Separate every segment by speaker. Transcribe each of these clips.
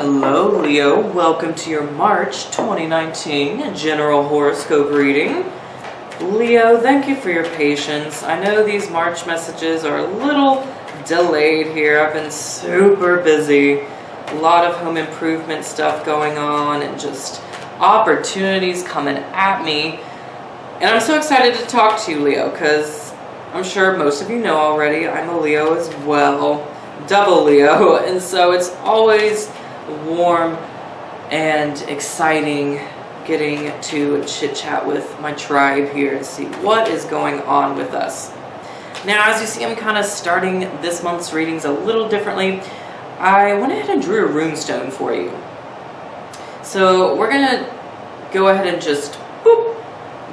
Speaker 1: Hello Leo, welcome to your March 2019 general horoscope reading. Leo, thank you for your patience. I know these March messages are a little delayed here. I've been super busy. A lot of home improvement stuff going on and just opportunities coming at me. And I'm so excited to talk to you, Leo, because I'm sure most of you know already, I'm a Leo as well. Double Leo. And so it's always warm and exciting getting to chit chat with my tribe here and see what is going on with us. Now, as you see, I'm kind of starting this month's readings a little differently. I went ahead and drew a runestone for you. So we're going to go ahead and just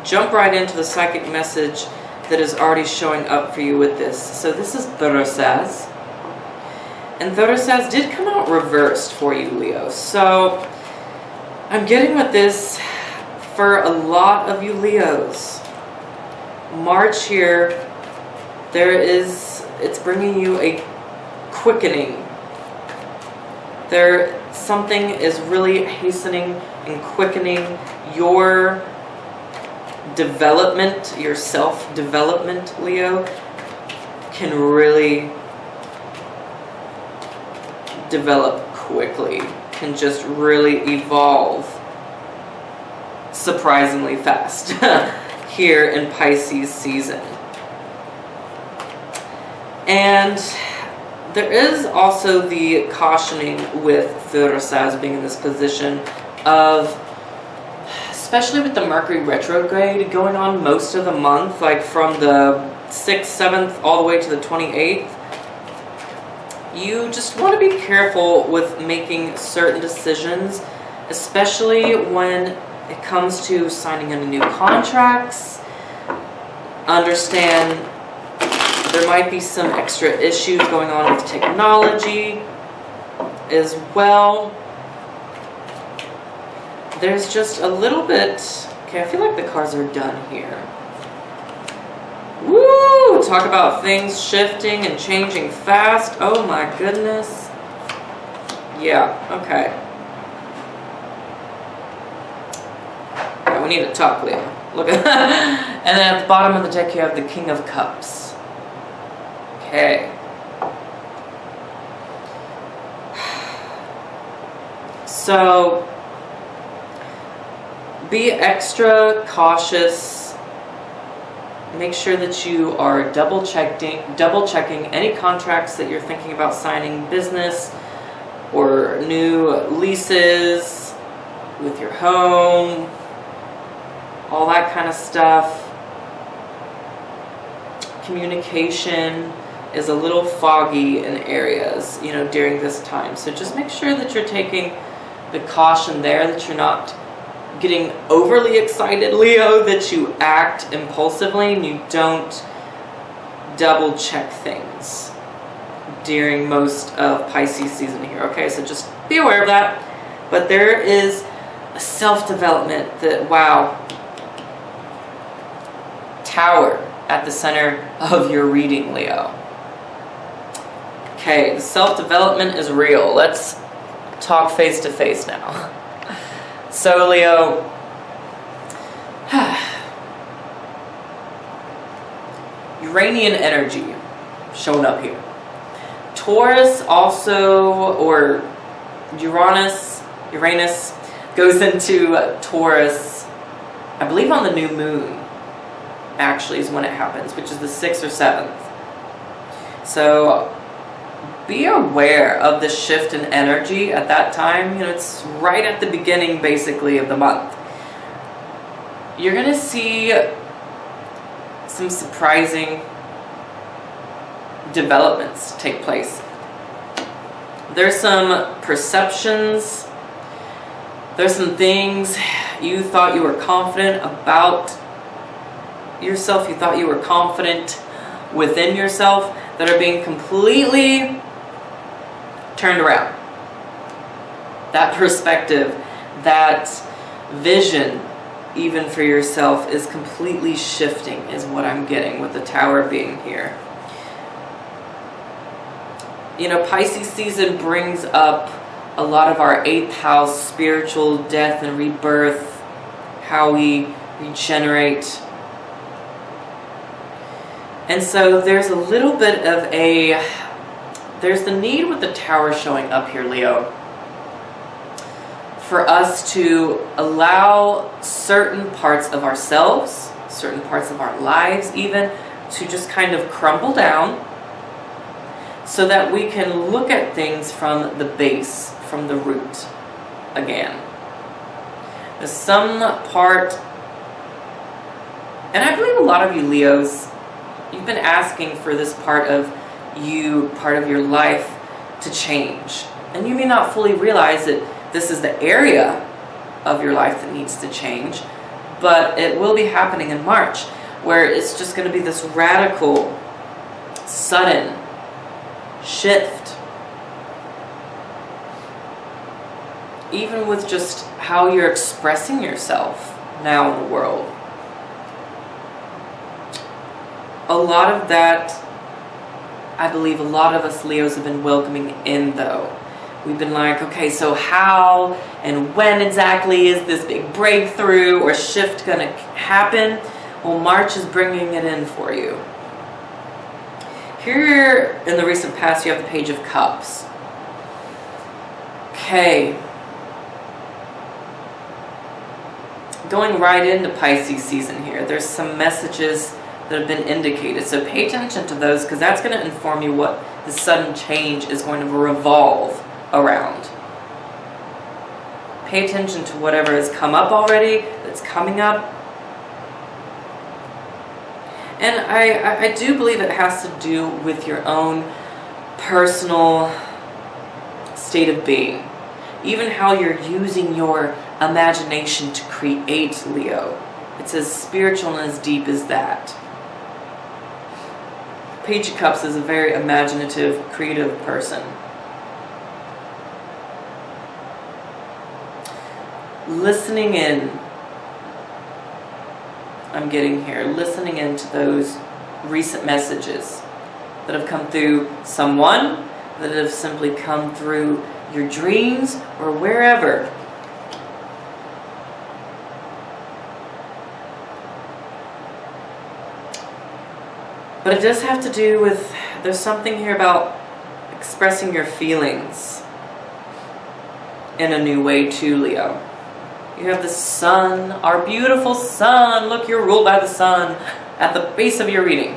Speaker 1: jump right into the psychic message that is already showing up for you with this. So this is Thursaz. And Thursaz did come out reversed for you, Leo. So I'm getting with this for a lot of you Leos. March here, it's bringing you a quickening. Something is really hastening and quickening your development, your self-development, Leo, can really develop quickly, can just really evolve surprisingly fast here in Pisces season. And there is also the cautioning with Thursaz being in this position of, especially with the Mercury retrograde going on most of the month, like from the 6th, 7th, all the way to the 28th, you just want to be careful with making certain decisions, especially when it comes to signing any new contracts. Understand there might be some extra issues going on with technology as well. There's just a little bit, okay, I feel like the cards are done here. Woo! Talk about things shifting and changing fast. Oh my goodness. Yeah, okay. Yeah, we need to talk, Leo. Look at that. And then at the bottom of the deck you have the King of Cups. Okay. So be extra cautious. Make sure that you are double checking any contracts that you're thinking about signing, business or new leases with your home, all that kind of stuff. Communication is a little foggy in areas, during this time. So just make sure that you're taking the caution there, that you're not getting overly excited, Leo, that you act impulsively and you don't double check things during most of Pisces season here. Okay, so just be aware of that. But there is a self-development that, wow, Tower at the center of your reading, Leo. Okay, the self-development is real. Let's talk face to face now. So, Leo, Uranian energy showing up here. Taurus also, or Uranus goes into Taurus, I believe on the new moon, actually, is when it happens, which is the 6th or 7th. So be aware of the shift in energy at that time. It's right at the beginning, basically, of the month. You're going to see some surprising developments take place. There's some perceptions. There's some things you thought you were confident about yourself. You thought you were confident within yourself that are being completely turned around. That perspective, that vision, even for yourself, is completely shifting, is what I'm getting with the Tower being here. Pisces season brings up a lot of our 8th house, spiritual death and rebirth, how we regenerate. And so there's a little bit of there's the need with the Tower showing up here, Leo, for us to allow certain parts of ourselves, certain parts of our lives even, to just kind of crumble down so that we can look at things from the base, from the root again. There's some part, and I believe a lot of you Leos, you've been asking for this part of you, part of your life to change. And you may not fully realize that this is the area of your life that needs to change, but it will be happening in March, where it's just going to be this radical, sudden shift. Even with just how you're expressing yourself now in the world. A lot of that, I believe a lot of us Leos have been welcoming in though. We've been like, okay, so how and when exactly is this big breakthrough or shift going to happen? Well, March is bringing it in for you. Here in the recent past, you have the Page of Cups. Okay. Going right into Pisces season here, there's some messages that have been indicated. So pay attention to those, because that's going to inform you what the sudden change is going to revolve around. Pay attention to whatever has come up already, that's coming up. And I do believe it has to do with your own personal state of being. Even how you're using your imagination to create, Leo. It's as spiritual and as deep as that. Page of Cups is a very imaginative, creative person. Listening in, I'm getting here, listening into those recent messages that have come through someone, that have simply come through your dreams or wherever. But it does have to do with, there's something here about expressing your feelings in a new way too, Leo. You have the sun, our beautiful sun. Look, you're ruled by the sun at the base of your reading.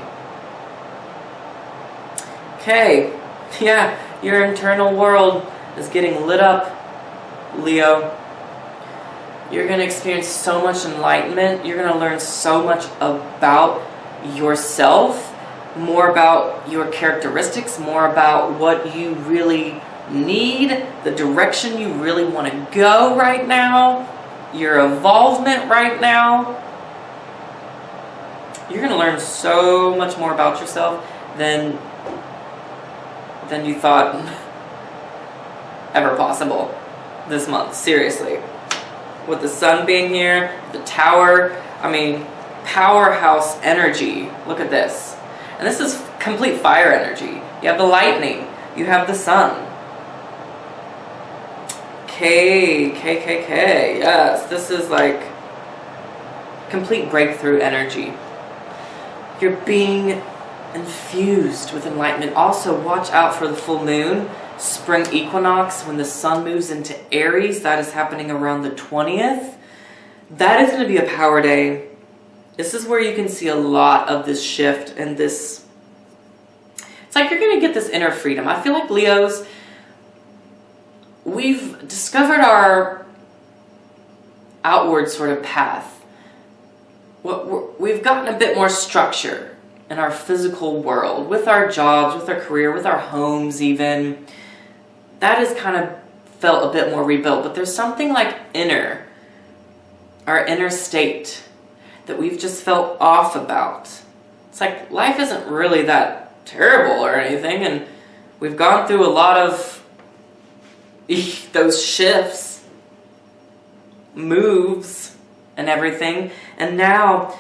Speaker 1: Okay, yeah, your internal world is getting lit up, Leo. You're going to experience so much enlightenment. You're going to learn so much about yourself, more about your characteristics, more about what you really need, the direction you really want to go right now, your involvement right now. You're going to learn so much more about yourself than you thought ever possible this month. Seriously. With the sun being here, the Tower, I mean, powerhouse energy. Look at this. And this is complete fire energy. You have the lightning. You have the sun. K. Yes, this is like complete breakthrough energy. You're being infused with enlightenment. Also, watch out for the full moon, spring equinox, when the sun moves into Aries. That is happening around the 20th. That is going to be a power day. This is where you can see a lot of this shift and this. It's like you're going to get this inner freedom. I feel like Leos, we've discovered our outward sort of path. We've gotten a bit more structure in our physical world, with our jobs, with our career, with our homes even. That has kind of felt a bit more rebuilt. But there's something like our inner state, that we've just felt off about. It's like life isn't really that terrible or anything, and we've gone through a lot of those shifts, moves, and everything, and now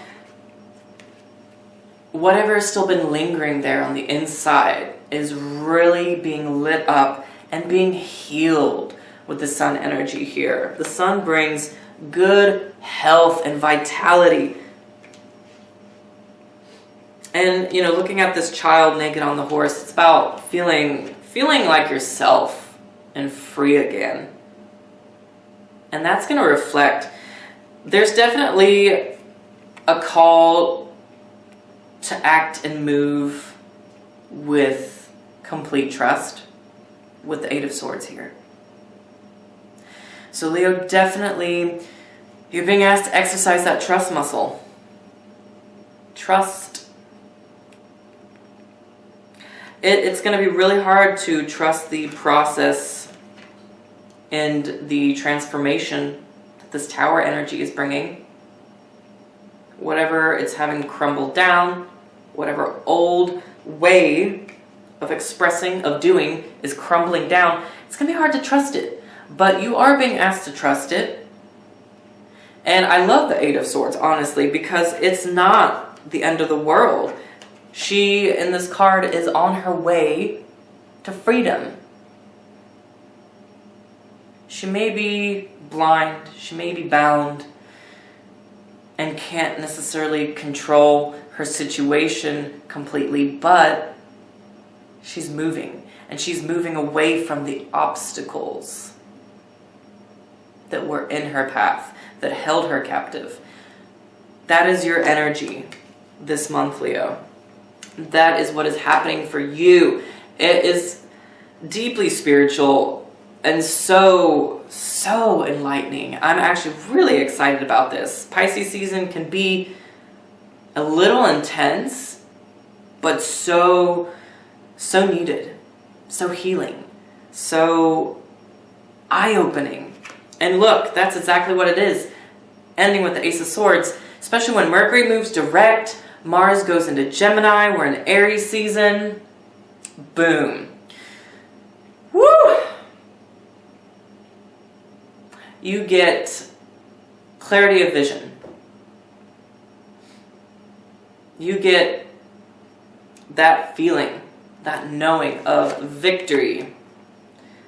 Speaker 1: whatever has still been lingering there on the inside is really being lit up and being healed with the sun energy here. The sun brings good health and vitality. And, you know, looking at this child naked on the horse, it's about feeling like yourself and free again. And that's going to reflect. There's definitely a call to act and move with complete trust with the Eight of Swords here. So Leo, definitely you're being asked to exercise that trust muscle. Trust. It's going to be really hard to trust the process and the transformation that this Tower energy is bringing. Whatever it's having crumbled down, whatever old way of expressing, of doing is crumbling down, it's going to be hard to trust it. But you are being asked to trust it. And I love the Eight of Swords, honestly, because it's not the end of the world. She, in this card, is on her way to freedom. She may be blind, she may be bound, and can't necessarily control her situation completely, but she's moving, and she's moving away from the obstacles that were in her path, that held her captive. That is your energy this month, Leo. That is what is happening for you. It is deeply spiritual and so enlightening. I'm actually really excited about this. Pisces season can be a little intense, but so needed, so healing, so eye-opening. And look, that's exactly what it is. Ending with the Ace of Swords, especially when Mercury moves direct, Mars goes into Gemini, we're in Aries season. Boom. Woo! You get clarity of vision. You get that feeling, that knowing of victory.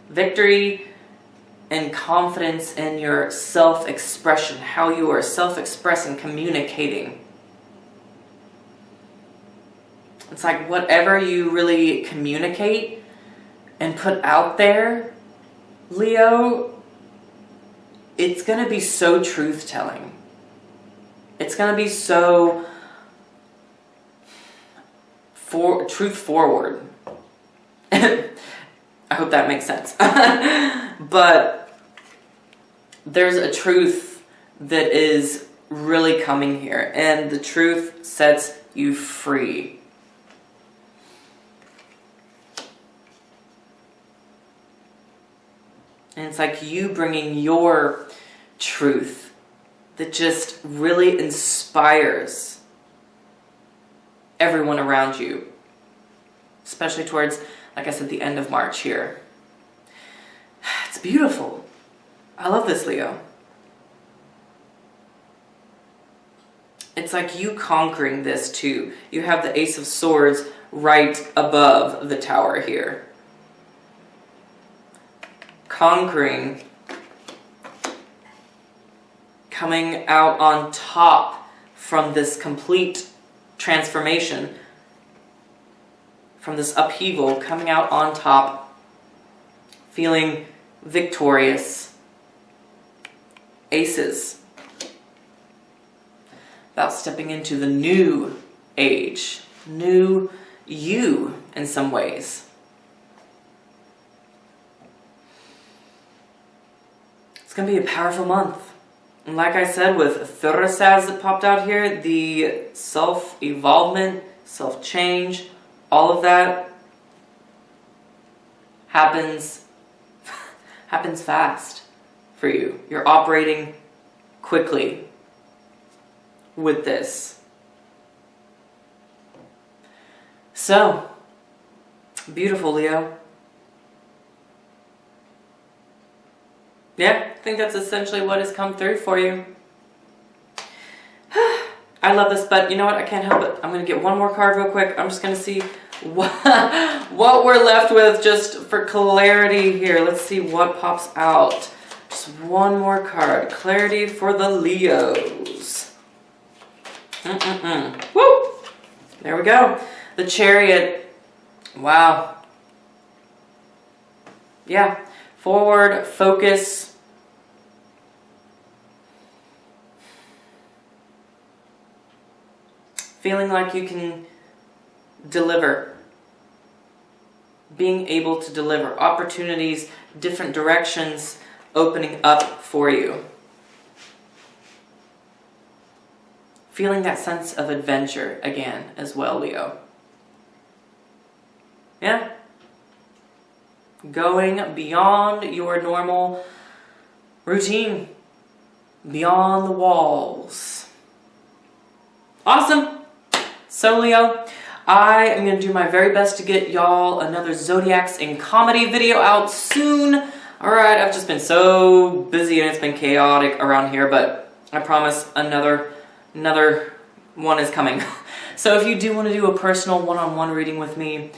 Speaker 1: Victory and confidence in your self-expression, how you are self-expressing, communicating. It's like whatever you really communicate and put out there, Leo, it's going to be so truth-telling. It's going to be so truth-forward. I hope that makes sense. But there's a truth that is really coming here, and the truth sets you free. And it's like you bringing your truth that just really inspires everyone around you, especially towards, like I said, the end of March here. It's beautiful. I love this, Leo. It's like you conquering this too. You have the Ace of Swords right above the Tower here. Conquering, coming out on top from this complete transformation, from this upheaval, coming out on top, feeling victorious. Aces. About stepping into the new age, new you in some ways. It's going to be a powerful month. And like I said, with Thurisaz that popped out here, the self-evolvement, self-change, all of that happens fast for you. You're operating quickly with this. So, beautiful, Leo. Yeah, I think that's essentially what has come through for you. I love this, but you know what? I can't help it. I'm going to get one more card real quick. I'm just going to see what we're left with just for clarity here. Let's see what pops out. Just one more card. Clarity for the Leos. Woo! There we go. The Chariot. Wow. Yeah. Forward, focus. Feeling like you can deliver. Being able to deliver. Opportunities, different directions opening up for you. Feeling that sense of adventure again as well, Leo. Yeah. Going beyond your normal routine. Beyond the walls. Awesome. So, Leo, I am going to do my very best to get y'all another Zodiacs in Comedy video out soon. Alright, I've just been so busy and it's been chaotic around here, but I promise another one is coming. So if you do want to do a personal one-on-one reading with me,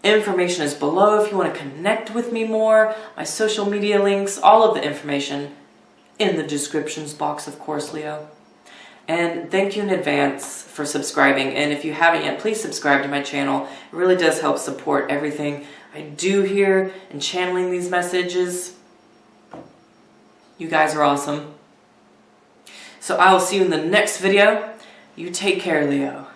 Speaker 1: information is below if you want to connect with me more. My social media links, all of the information in the descriptions box, of course, Leo. And thank you in advance for subscribing. And if you haven't yet, please subscribe to my channel. It really does help support everything I do here and channeling these messages. You guys are awesome. So I will see you in the next video. You take care, Leo.